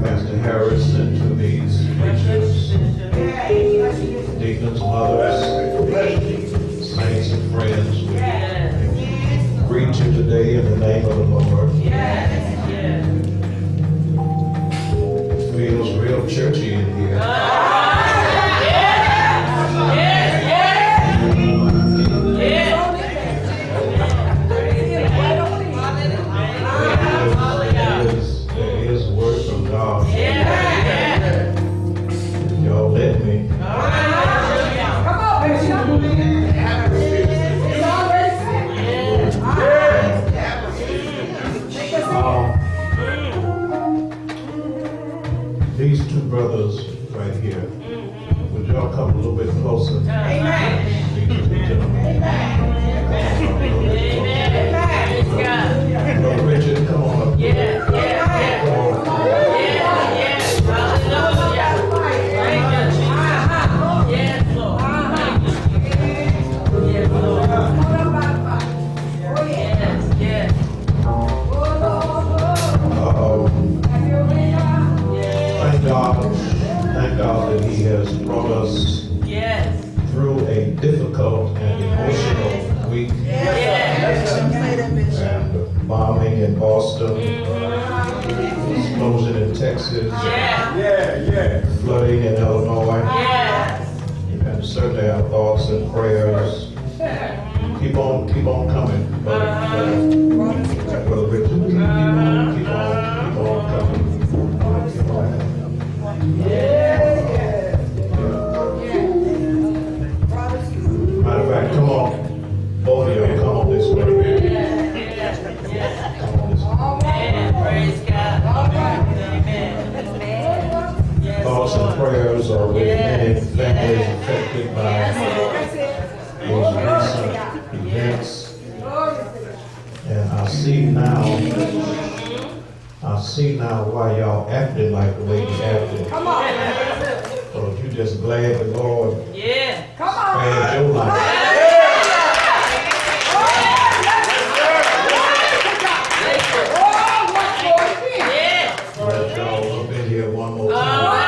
Pastor Harris and to these preachers and emotional week. And the bombing in Boston, explosion in Texas, flooding in Illinois. And certainly our thoughts and prayers keep on coming. Brother Richard, keep on coming. Matter of fact, come on, both of you, come on this way. Come on this way. Praise God. Thoughts and prayers are with many families affected by those recent events. And I see now why y'all acting like the way you acted. Come on. So you just glad the Lord spared your life. Let y'all up in here one more time.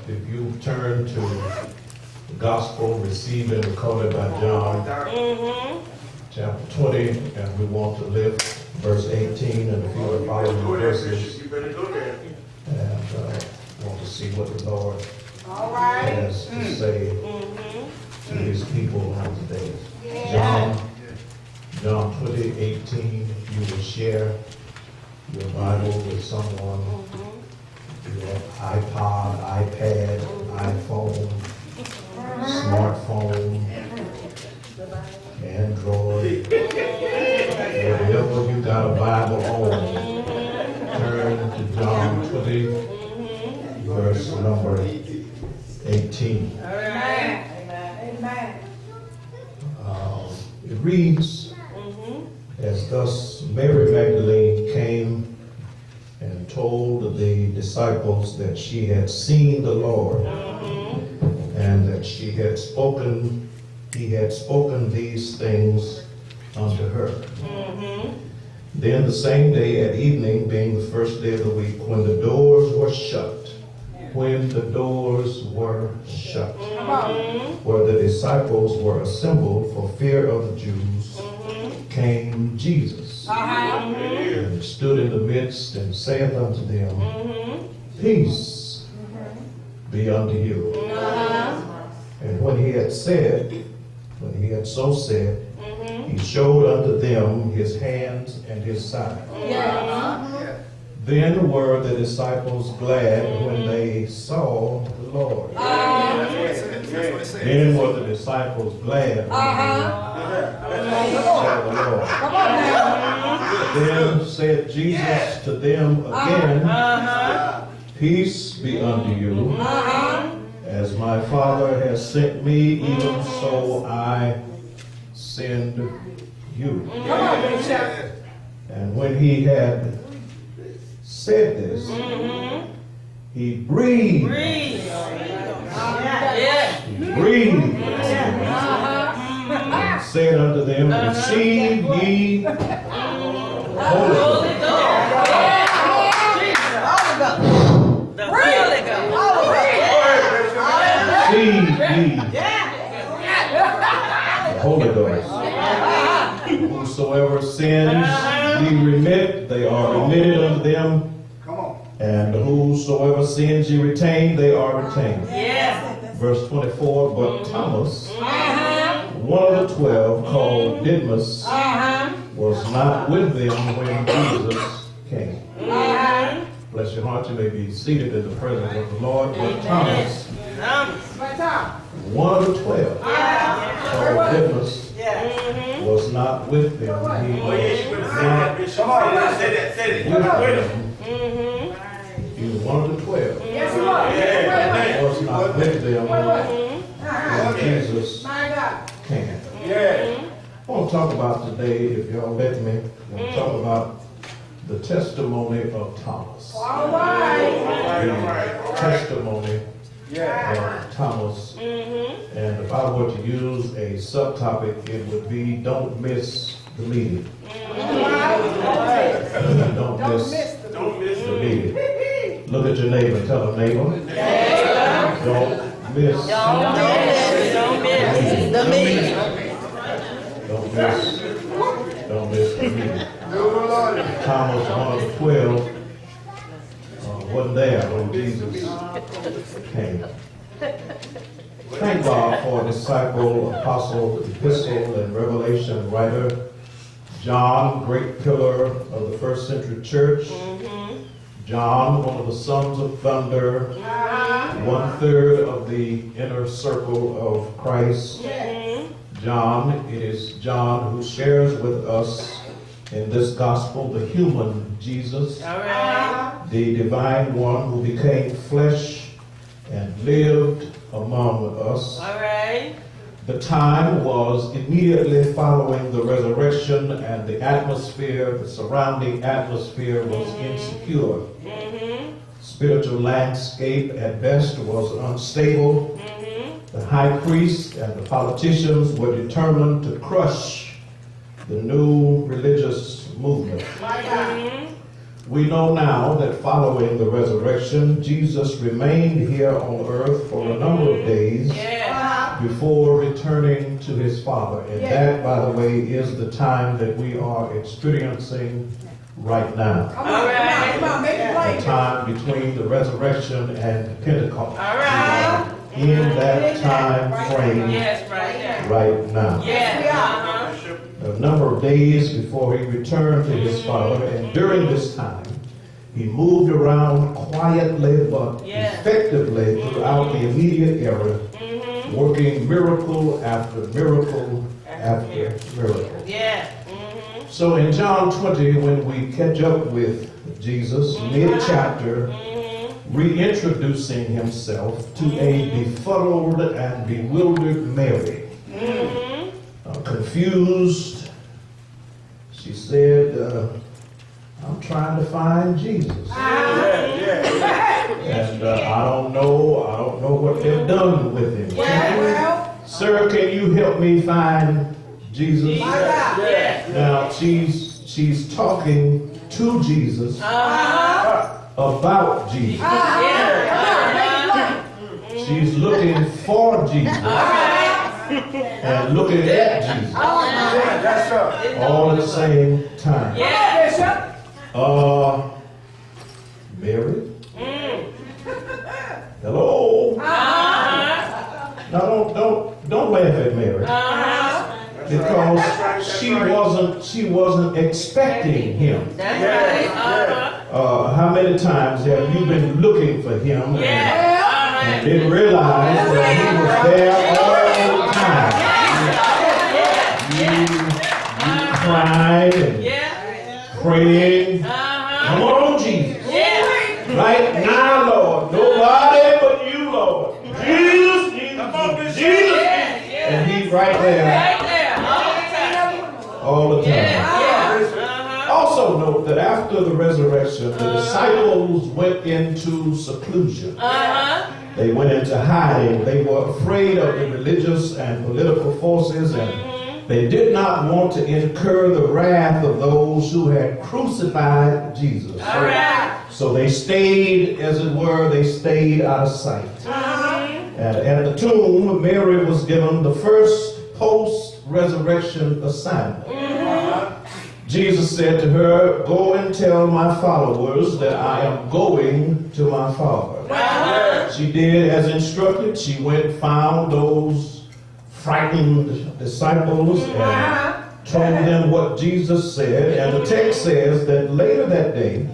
If you turn to the gospel received and recorded by John, chapter 20, and we want to lift verse 18 and a few of the following verses. And want to see what the Lord has to say to his people on today. John 20:18. You will share your Bible with someone. Your iPod, iPad, iPhone, smartphone, Android, whatever you got a Bible on, turn to John 20, verse number 18. It reads, as thus Mary Magdalene came and told the disciples that she had seen the Lord, and that he had spoken these things unto her. Then the same day at evening, being the first day of the week, when the doors were shut, where the disciples were assembled for fear of the Jews, came Jesus, and stood in the midst, and saith unto them, Peace be unto you. And when he had so said, he showed unto them his hands and his side. Then were the disciples glad when they saw the Lord. Then were the disciples glad when they saw the Lord. Then said Jesus to them again, Peace be unto you. As my Father has sent me, even so I send you. And when he had said this, he breathed. And said unto them, Receive ye the Holy Ghost. Receive ye the Holy Ghost. Whosoever sins ye remit, they are remitted unto them. And whosoever sins ye retain, they are retained. Verse 24, but Thomas, one of the 12, called Didymus, was not with them when Jesus came. Bless your heart, you may be seated in the presence of the Lord. But Thomas, one of the 12, called Didymus, was not with them. He was not with them. He was one of the 12. Was not with them when Jesus came. I want to talk about today, if y'all let me, I want to talk about the testimony of Thomas. The testimony of Thomas. And if I were to use a subtopic, it would be don't miss the meeting. Don't miss the meeting. Look at your neighbor and tell a neighbor, don't miss the don't miss the meeting. Thomas, one of the 12, wasn't there when Jesus came. Thank God for disciple, apostle, epistle, and revelation writer John, great pillar of the first century church. John, one of the sons of thunder, 1/3 of the inner circle of Christ. John, it is John who shares with us in this gospel the human Jesus, the divine one who became flesh and lived among us. The time was immediately following the resurrection, and the atmosphere, the surrounding atmosphere was insecure. Spiritual landscape at best was unstable. The high priest and the politicians were determined to crush the new religious movement. We know now that following the resurrection, Jesus remained here on earth for a number of days before returning to his Father. And that, by the way, is the time that we are experiencing right now. The time between the resurrection and Pentecost. In that time frame right now. A number of days before he returned to his Father, and during this time, he moved around quietly but effectively throughout the immediate era, working miracle after miracle after miracle. So in John 20, when we catch up with Jesus, mid-chapter, reintroducing himself to a befuddled and bewildered Mary. Confused, she said, I'm trying to find Jesus. And I don't know what they've done with him. Sir, can you help me find Jesus? Now she's talking to Jesus about Jesus. She's looking for Jesus and looking at Jesus all at the same time. Mary? Hello? Now don't laugh at Mary. Because she wasn't expecting him. How many times have you been looking for him and didn't realize that he was there all the time? You cried and prayed. Come on, Jesus. Right now, Lord. Nobody but you, Lord. Jesus, Jesus. And he's right there. All the time. Also note that after the resurrection, the disciples went into seclusion. They went into hiding. They were afraid of the religious and political forces, and they did not want to incur the wrath of those who had crucified Jesus. So they stayed, as it were, they stayed out of sight. And at the tomb, Mary was given the first post-resurrection assignment. Jesus said to her, go and tell my followers that I am going to my Father. She did as instructed. She went and found those frightened disciples and told them what Jesus said. And the text says that later that day,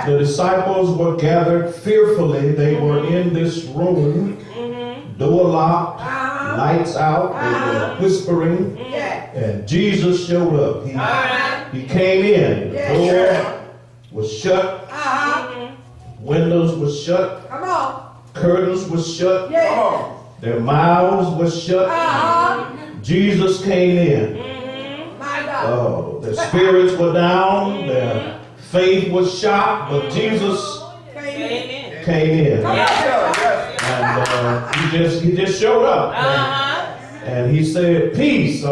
the disciples were gathered fearfully. They were in this room, door locked, lights out, they were whispering, and Jesus showed up. He came in. The door was shut, windows were shut, curtains were shut, their mouths were shut. Jesus came in. Their spirits were down, their faith was shot, but Jesus came in. And he just showed up. And he said, peace.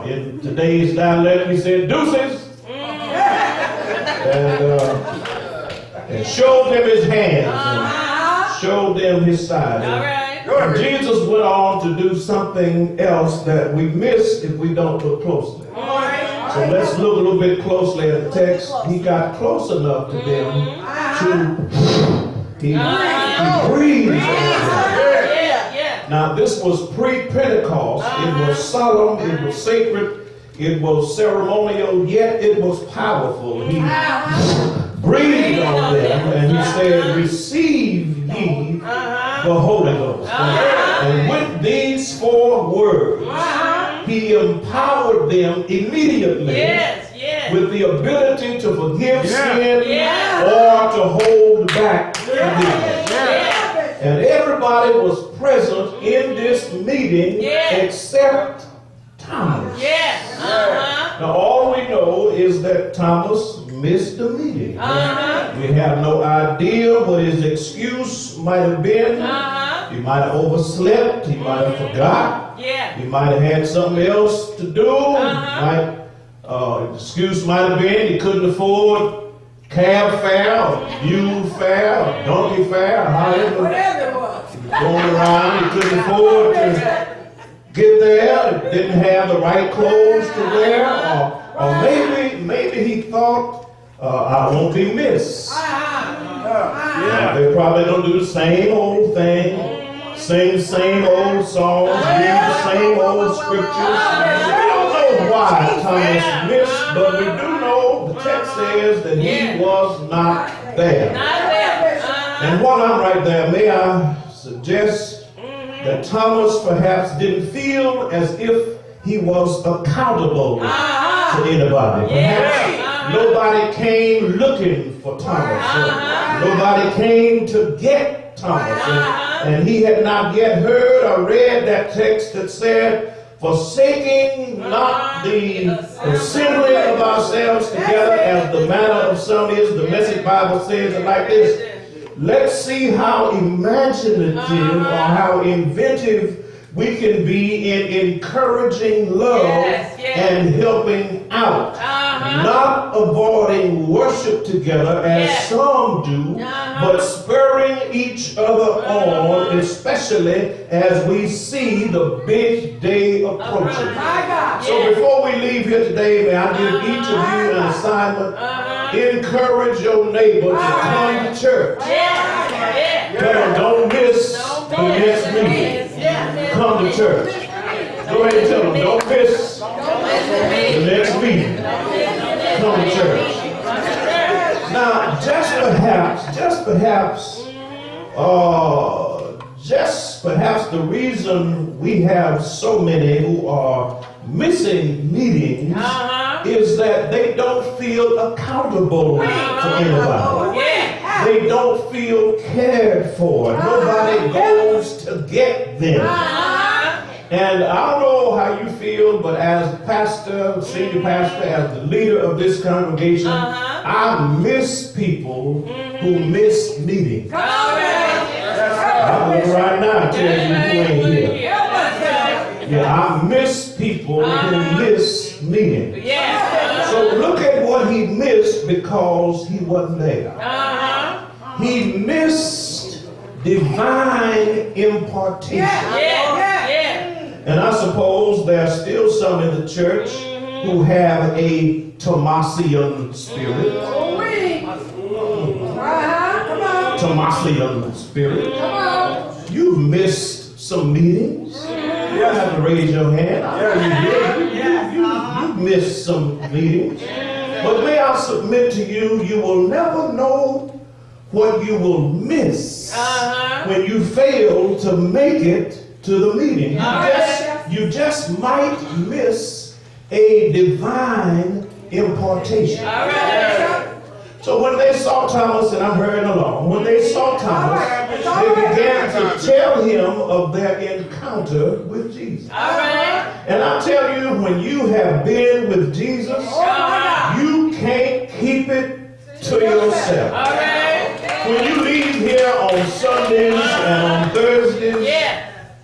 In today's dialect, he said, deuces. And showed them his hands and showed them his side. And Jesus went on to do something else that we miss if we don't look closely. So let's look a little bit closely at the text. He got close enough to them he breathed on them. Now this was pre-Pentecost. It was solemn, it was sacred, it was ceremonial, yet it was powerful. He breathed on them and he said, receive ye the Holy Ghost. And with these 4 words, he empowered them immediately with the ability to forgive sin or to hold back forgiveness. And everybody was present in this meeting except Thomas. Now all we know is that Thomas missed the meeting. We have no idea what his excuse might have been. He might have overslept. He might have forgot. He might have had something else to do. Excuse might have been he couldn't afford cab fare, or mule fare, or donkey fare, or however. Going around, he couldn't afford to get there. Didn't have the right clothes to wear, or maybe he thought, I won't be missed. They probably don't do the same old thing, sing the same old songs, read the same old scriptures. We don't know why Thomas missed, but we do know the text says that he was not there. And while I'm right there, may I suggest that Thomas perhaps didn't feel as if he was accountable to anybody. Perhaps nobody came looking for Thomas. Nobody came to get Thomas. And he had not yet heard or read that text that said, forsaking not the assembling of ourselves together as the manner of some is. The Message Bible says it like this. Let's see how imaginative or how inventive we can be in encouraging love and helping out. Not avoiding worship together as some do, but spurring each other on, especially as we see the big day approaching. So before we leave here today, may I give each of you an assignment. Encourage your neighbor to come to church. Tell them, don't miss the next meeting. Come to church. Go ahead and tell them, don't miss the next meeting. Come to church. Now, just perhaps the reason we have so many who are missing meetings is that they don't feel accountable to anybody. They don't feel cared for. Nobody goes to get them. And I don't know how you feel, but as pastor, senior pastor, as the leader of this congregation, I miss people who miss meetings. I'm right now telling you who ain't here. Yeah, I miss people who miss meetings. So look at what he missed because he wasn't there. He missed divine impartation. And I suppose there's still some in the church who have a Thomasian spirit. Thomasian spirit. You've missed some meetings. You don't have to raise your hand. You missed some meetings. But may I submit to you, you will never know what you will miss when you fail to make it to the meeting. You just might miss a divine impartation. So when they saw Thomas, and I'm hurrying along, when they saw Thomas, they began to tell him of their encounter with Jesus. And I tell you, when you have been with Jesus, you can't keep it to yourself. When you leave here on Sundays and on Thursdays,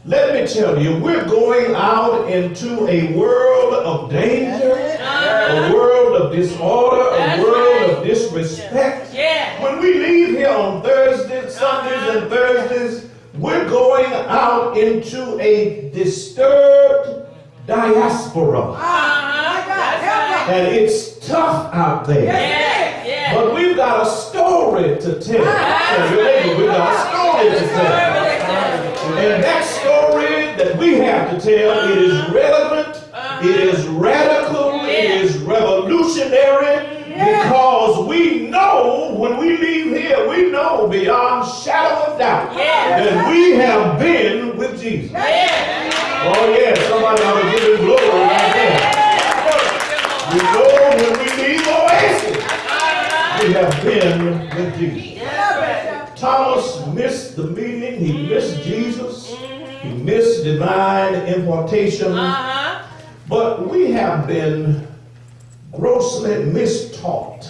let me tell you, we're going out into a world of danger, a world of disorder, a world of disrespect. When we leave here on Thursdays, Sundays and Thursdays, we're going out into a disturbed diaspora. And it's tough out there. But we've got a story to tell. We've got a story to tell. And that story that we have to tell, it is relevant, it is radical, it is revolutionary, because we know when we leave here, we know beyond shadow of doubt that we have been with Jesus. Oh yeah, somebody ought to give him glory right there. We know when we leave Oasis, we have been with Jesus. Thomas missed the meeting. He missed Jesus. He missed divine impartation. But we have been grossly mistaught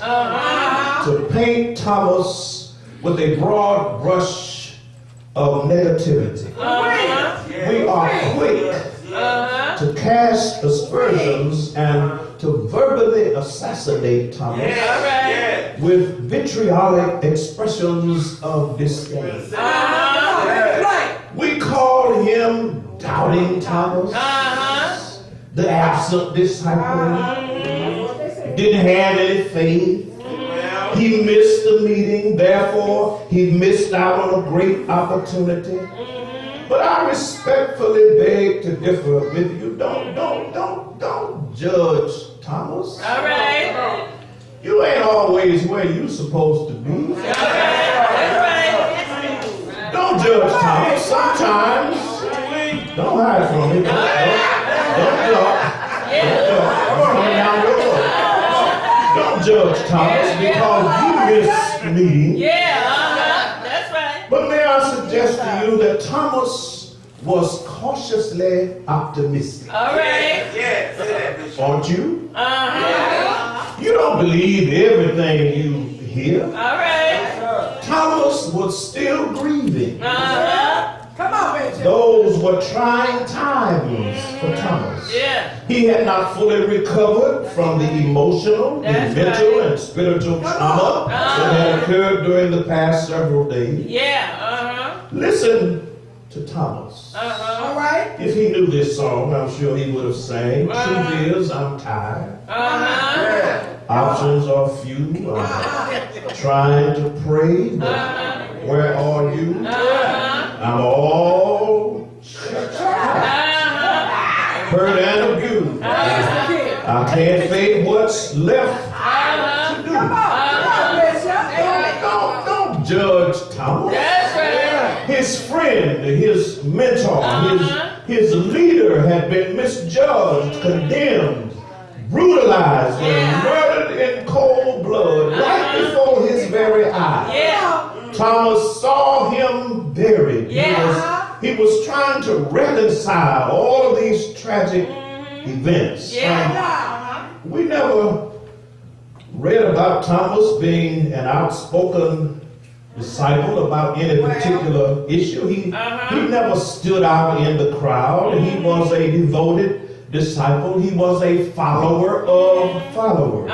to paint Thomas with a broad brush of negativity. We are quick to cast aspersions and to verbally assassinate Thomas with vitriolic expressions of disdain. We call him Doubting Thomas, the absent disciple, didn't have any faith. He missed the meeting, therefore he missed out on a great opportunity. But I respectfully beg to differ with you. Don't judge Thomas. All right. You ain't always where you supposed to be. Don't judge Thomas. Sometimes, don't hide from me. Don't judge Thomas because you missed the meeting. That's right. But may I suggest to you that Thomas was cautiously optimistic. All right. Aren't you? You don't believe everything you hear. All right. Thomas was still grieving. Come on, Richard. Those were trying times for Thomas. He had not fully recovered from the emotional, the mental, and spiritual trauma that had occurred during the past several days. Listen to Thomas. All right. If he knew this song, I'm sure he would have sang, Truth is, I'm tired. Options are few. I'm trying to pray, but where are you? I'm all hurt and abused. I can't face what's left to do. Don't judge Thomas. His friend, his mentor, his leader had been misjudged, condemned, brutalized, and murdered in cold blood right before his very eyes. Thomas saw him buried. He was trying to reconcile all of these tragic events. We never read about Thomas being an outspoken disciple about any particular issue. He never stood out in the crowd. He was a devoted disciple. He was a follower of followers.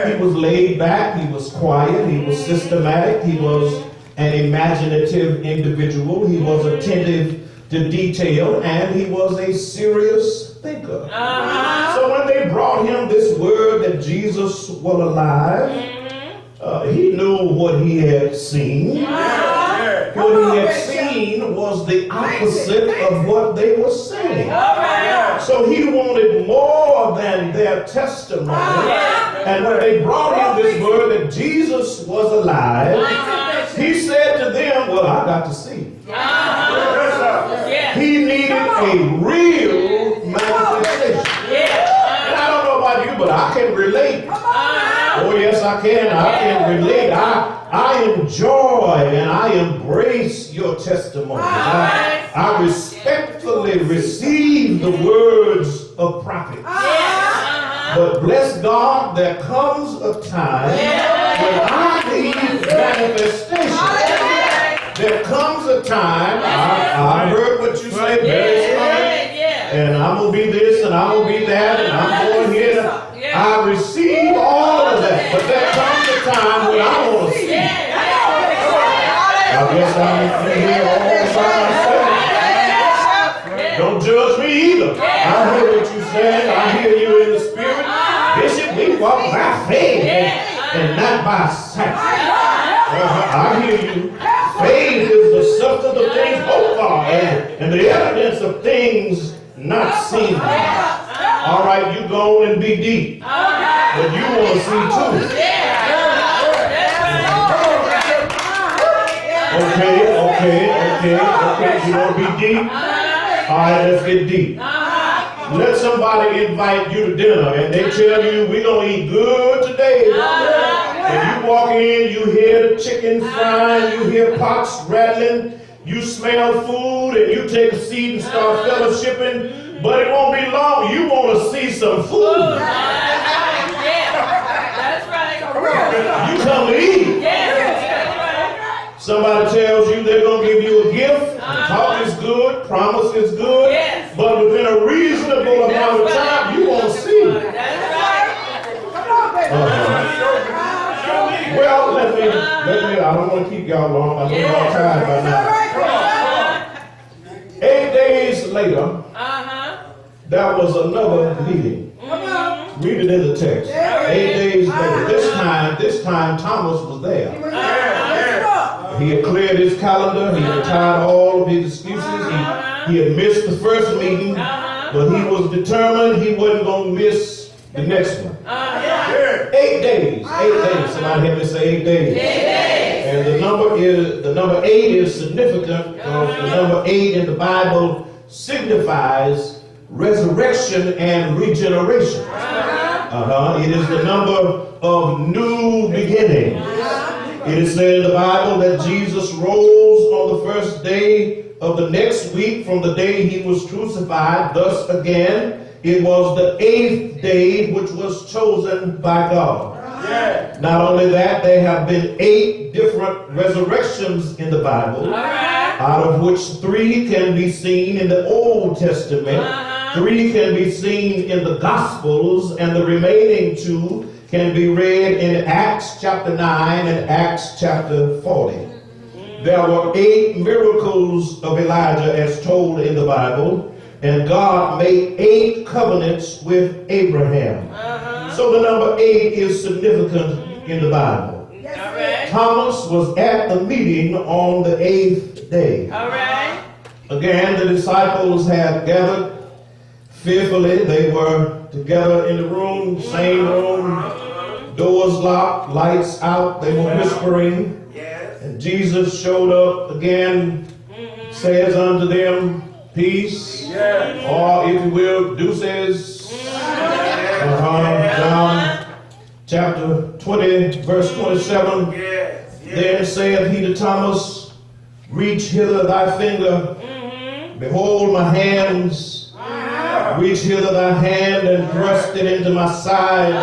He was laid back. He was quiet. He was systematic. He was an imaginative individual. He was attentive to detail, and he was a serious thinker. So when they brought him this word that Jesus was alive, he knew what he had seen. What he had seen was the opposite of what they were saying. So he wanted more than their testimony. And when they brought him this word that Jesus was alive, he said to them, well, I got to see. He needed a real manifestation. And I don't know about you, but I can relate. Oh, yes, I can. I can relate. I enjoy and I embrace your testimony. I respectfully receive the words of prophets. But bless God, there comes a time when I need manifestation. There comes a time, I heard what you said, and I'm going to be this and I'm going to be that and I'm going here. I receive all of that, but there comes a time when I want to see. I guess I'm in here all by myself. Don't judge me either. I hear what you're saying. I hear you in the spirit. Bishop, we walk by faith and not by sight. I hear you. Faith is the substance of things hoped for and the evidence of things not seen. All right, you go on and be deep. But you want to see too. Okay. You want to be deep? All right, let's get deep. Let somebody invite you to dinner and they tell you we're going to eat good today. And you walk in, you hear the chicken frying, you hear pots rattling, you smell food and you take a seat and start fellowshipping, but it won't be long. You want to see some food. That's right. You come to eat. Somebody tells you they're going to give you a gift. Talk is good, promise is good, but within a reasonable amount of time, you won't see. Well, let me, I don't want to keep y'all long. I know y'all tired by now. 8 days later, there was another meeting. Read it in the text. 8 days later. This time Thomas was there. He had cleared his calendar. He had retired all of his excuses. He had missed the first meeting, but he was determined he wasn't going to miss the next one. 8 days. 8 days. Somebody help me say 8 days. 8 days. And the number 8 is significant because the number 8 in the Bible signifies resurrection and regeneration. It is the number of new beginnings. It is said in the Bible that Jesus rose on the first day of the next week from the day he was crucified. Thus again, it was the 8th day which was chosen by God. Not only that, there have been 8 different resurrections in the Bible, out of which 3 can be seen in the Old Testament, 3 can be seen in the Gospels, and the remaining 2 can be read in Acts chapter 9 and Acts chapter 40. There were 8 miracles of Elijah as told in the Bible, and God made 8 covenants with Abraham. So the number 8 is significant in the Bible. Thomas was at the meeting on the 8th day. Again, the disciples had gathered fearfully. They were together in the room, same room, doors locked, lights out. They were whispering. And Jesus showed up again, says unto them, peace, or if you will, deuces. John chapter 20, verse 27. Then saith he to Thomas, reach hither thy finger. Behold my hands. Reach hither thy hand and thrust it into my side.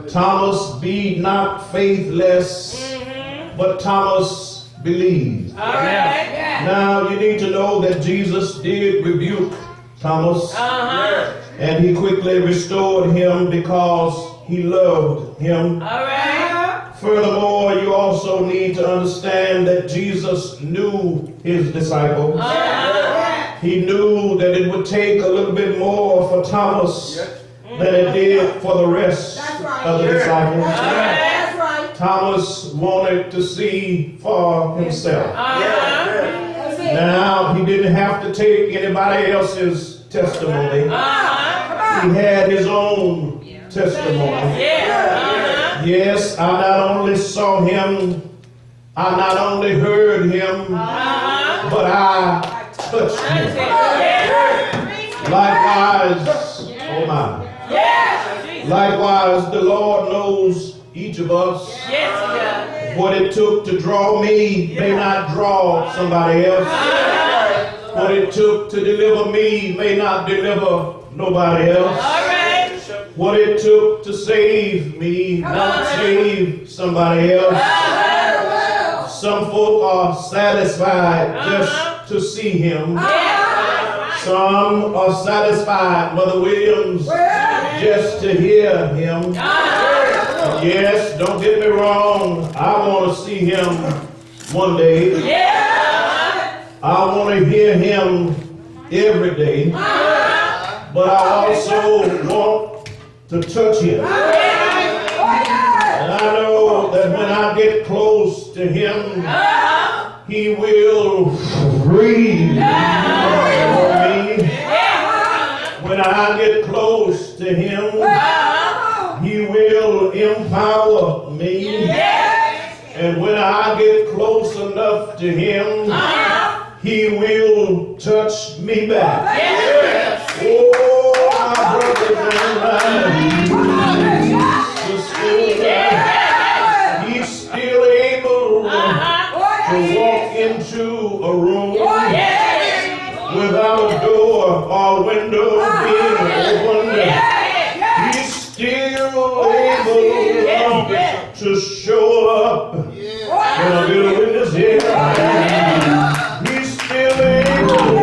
Thomas, be not faithless, but Thomas believed. Now you need to know that Jesus did rebuke Thomas, and he quickly restored him because he loved him. Furthermore, you also need to understand that Jesus knew his disciples. He knew that it would take a little bit more for Thomas than it did for the rest of the disciples. Thomas wanted to see for himself. Now, he didn't have to take anybody else's testimony. He had his own testimony. Yes, I not only saw him, I not only heard him, but I touched him. Likewise, oh my. Likewise, the Lord knows each of us. What it took to draw me may not draw somebody else. What it took to deliver me may not deliver nobody else. What it took to save me won't save somebody else. Some folk are satisfied just to see him. Some are satisfied, Mother Williams, just to hear him. Yes, don't get me wrong. I want to see him one day. Yeah. I want to hear him every day. But I also want to touch him. And I know that when I get close to him, he will breathe on me. When I get close to him, he will empower me. And when I get close enough to him, he will touch me back. Oh, my brothers and sisters, he's still able to walk into a room without a door or window being opened. He's still able to show up. Can I get a witness here? He's still able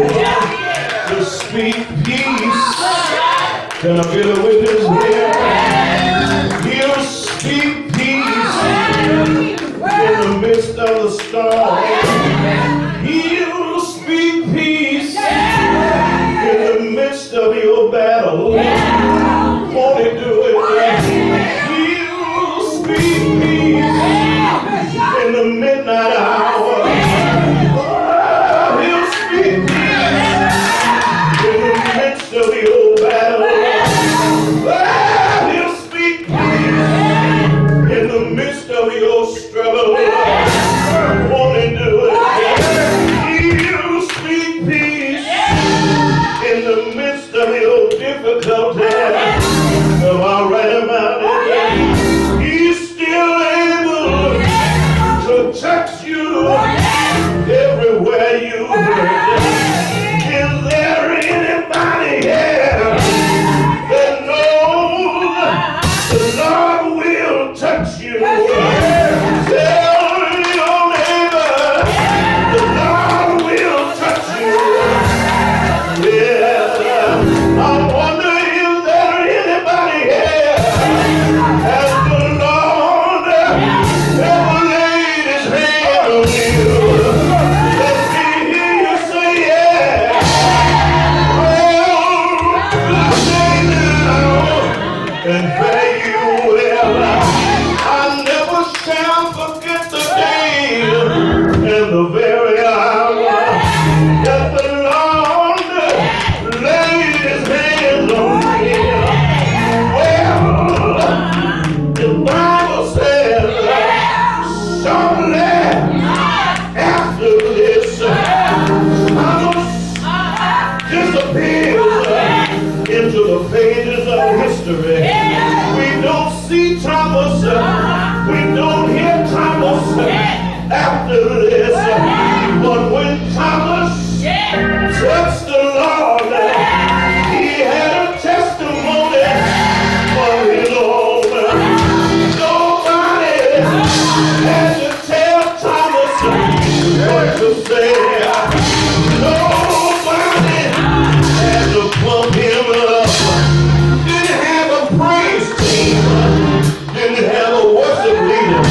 to speak peace. Can I get a witness here? He'll speak peace in the midst of the storm. He'll speak peace in the midst of your battle. Won't he do it? He'll speak peace in the midnight hour. He'll speak peace in the midst of your battle. He'll speak peace in the midst of your struggle. Won't he do it? He'll speak peace in the midst of your difficulty. Am I right about it? He's still able to touch you everywhere you hurt. Is there anybody here that knows the Lord will touch you? Tell your neighbor the Lord will touch you. Yeah, I wonder if there anybody here has the Lord ever laid his hand on you. Let me hear you say yeah. Well, say now and fare you well. I never shall forget the day and the very hour that the Lord laid his hands on me. Well, the Bible says, shortly after this, Thomas disappears into the pages of history. We don't see Thomas, we don't hear Thomas after this. But when Thomas touched the Lord, he had a testimony for his own. Nobody had to tell Thomas what to say. Nobody had to pump him up. Didn't have a praise team. Didn't have a worship leader.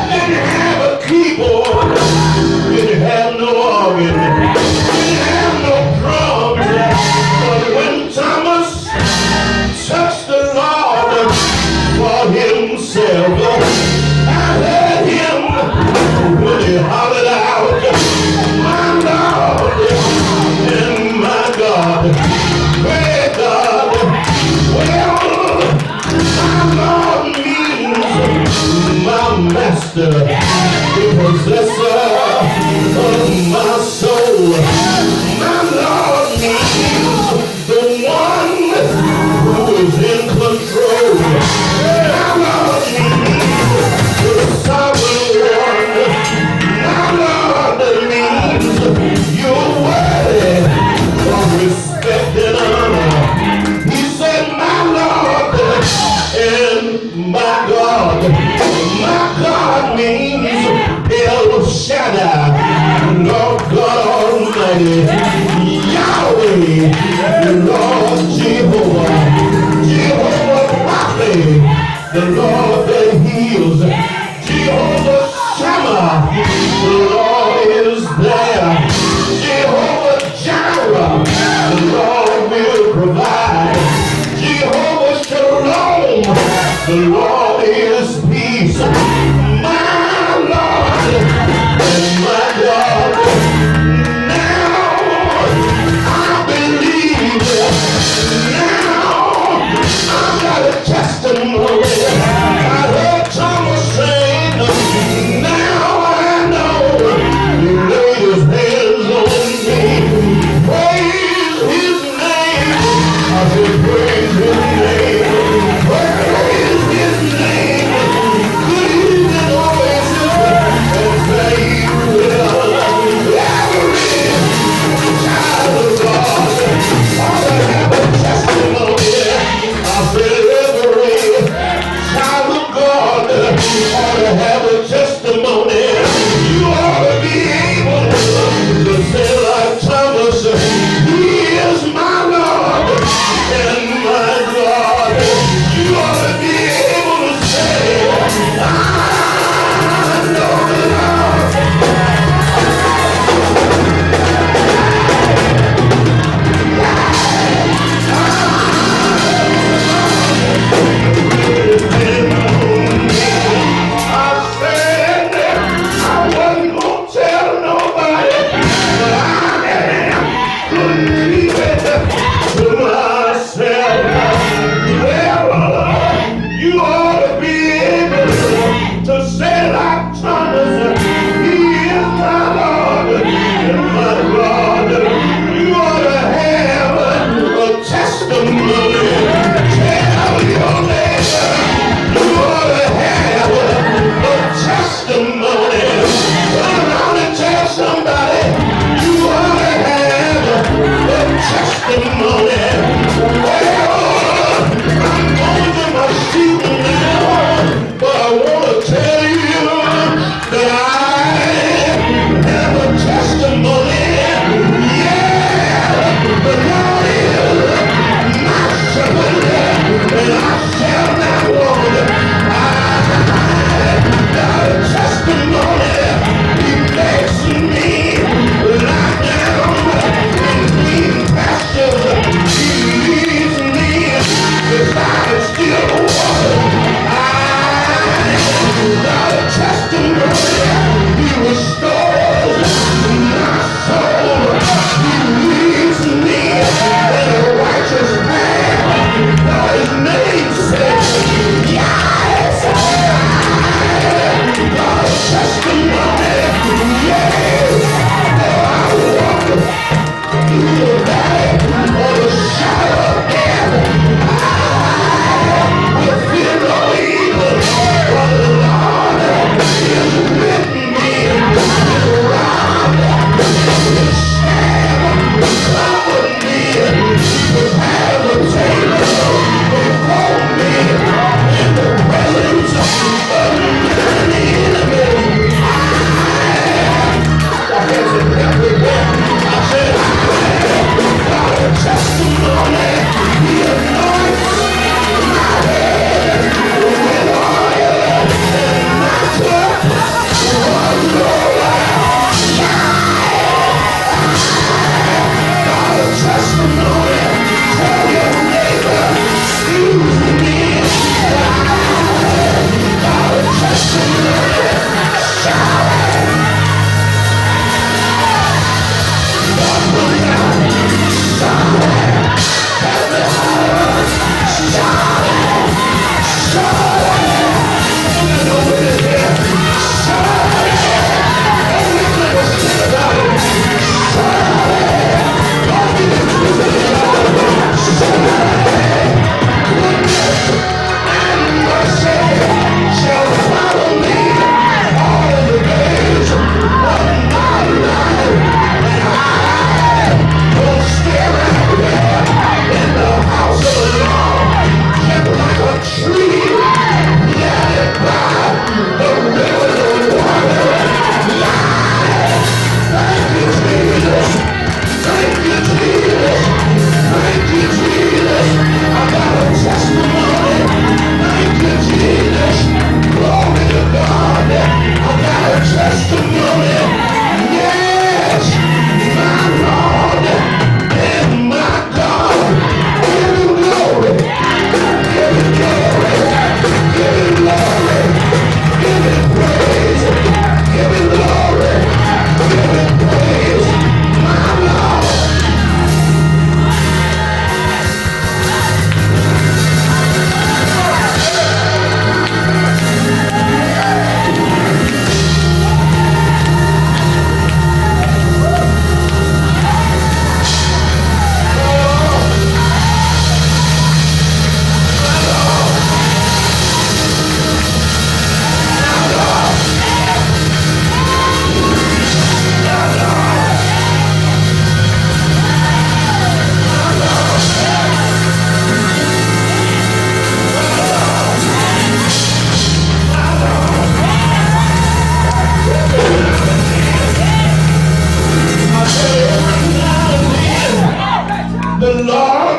Didn't have a keyboard. I got a testimony. I heard Thomas saying, now I know he laid his hands on me. Praise his name. I said, praise his name. Praise his name. Good evening, Oasis, and say well. Every child of God ought to have a testimony. I said every child of God ought to have a testimony. You ought to be able to say like Thomas, he is my Lord and my God. You ought to be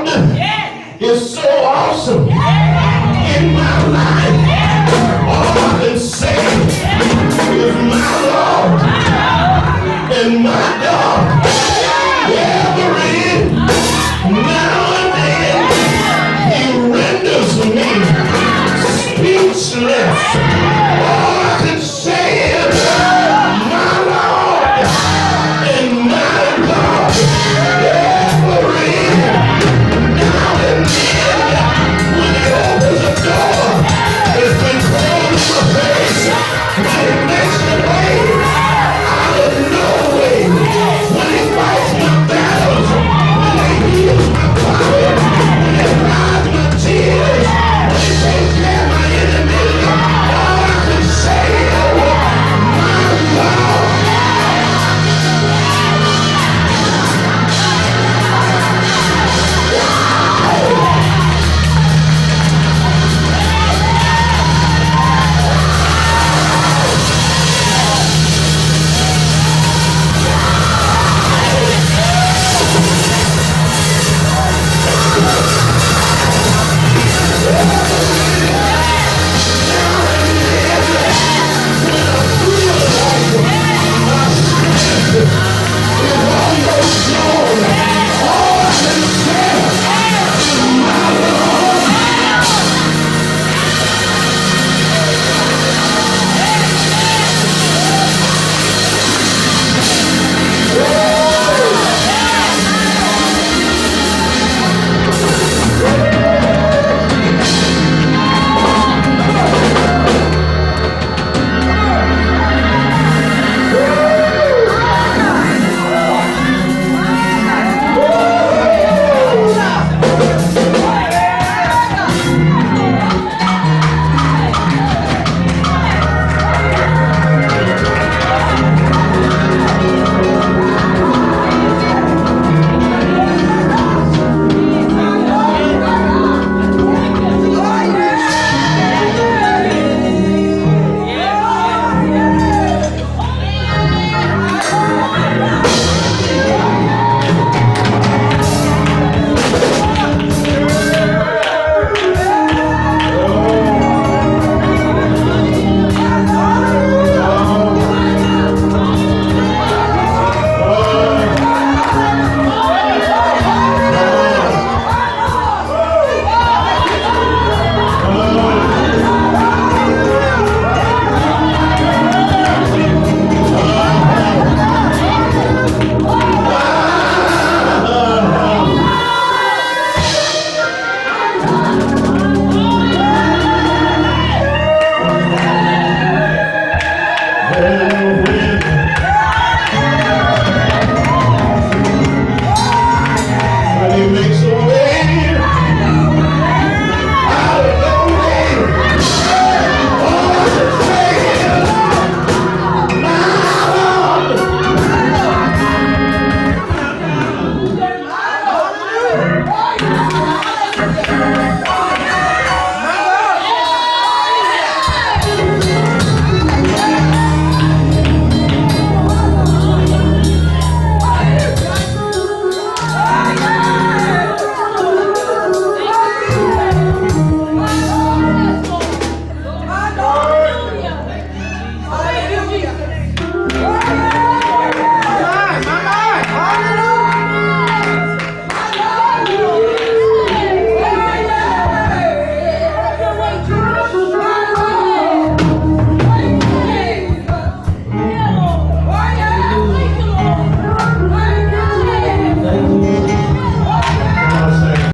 God is so awesome in my life. All I can say is my Lord and my God.